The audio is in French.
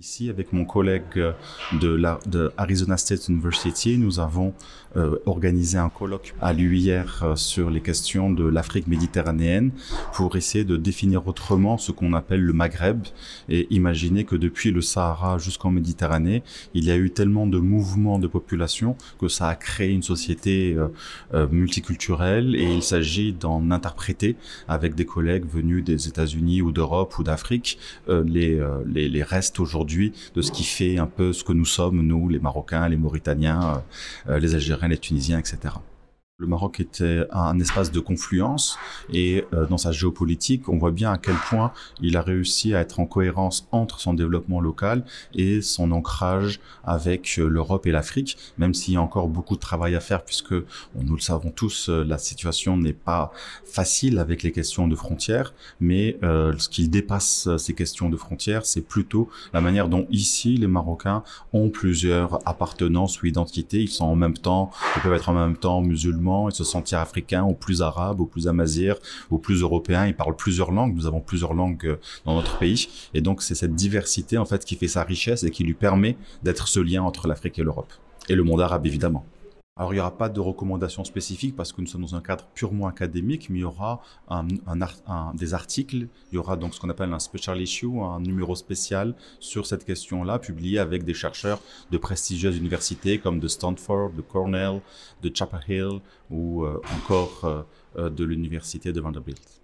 Ici, avec mon collègue de Arizona State University, nous avons organisé un colloque à l'UIR sur les questions de l'Afrique méditerranéenne pour essayer de définir autrement ce qu'on appelle le Maghreb et imaginer que depuis le Sahara jusqu'en Méditerranée, il y a eu tellement de mouvements de population que ça a créé une société multiculturelle et il s'agit d'en interpréter avec des collègues venus des États-Unis ou d'Europe ou d'Afrique les restes aujourd'hui de ce qui fait un peu ce que nous sommes, nous, les Marocains, les Mauritaniens, les Algériens, les Tunisiens, etc. Le Maroc était un espace de confluence et dans sa géopolitique, on voit bien à quel point il a réussi à être en cohérence entre son développement local et son ancrage avec l'Europe et l'Afrique, même s'il y a encore beaucoup de travail à faire puisque, nous le savons tous, la situation n'est pas facile avec les questions de frontières, mais ce qui dépasse ces questions de frontières, c'est plutôt la manière dont ici, les Marocains ont plusieurs appartenances ou identités. Ils peuvent être en même temps musulmans, et se sentir africains, ou plus arabes, ou plus amazirs, ou plus européens. Ils parlent plusieurs langues. Nous avons plusieurs langues dans notre pays. Et donc, c'est cette diversité, en fait, qui fait sa richesse et qui lui permet d'être ce lien entre l'Afrique et l'Europe. Et le monde arabe, évidemment. Alors, il n'y aura pas de recommandations spécifiques parce que nous sommes dans un cadre purement académique, mais il y aura des articles, il y aura donc ce qu'on appelle un special issue, un numéro spécial sur cette question-là, publié avec des chercheurs de prestigieuses universités comme de Stanford, de Cornell, de Chapel Hill ou encore de l'université de Vanderbilt.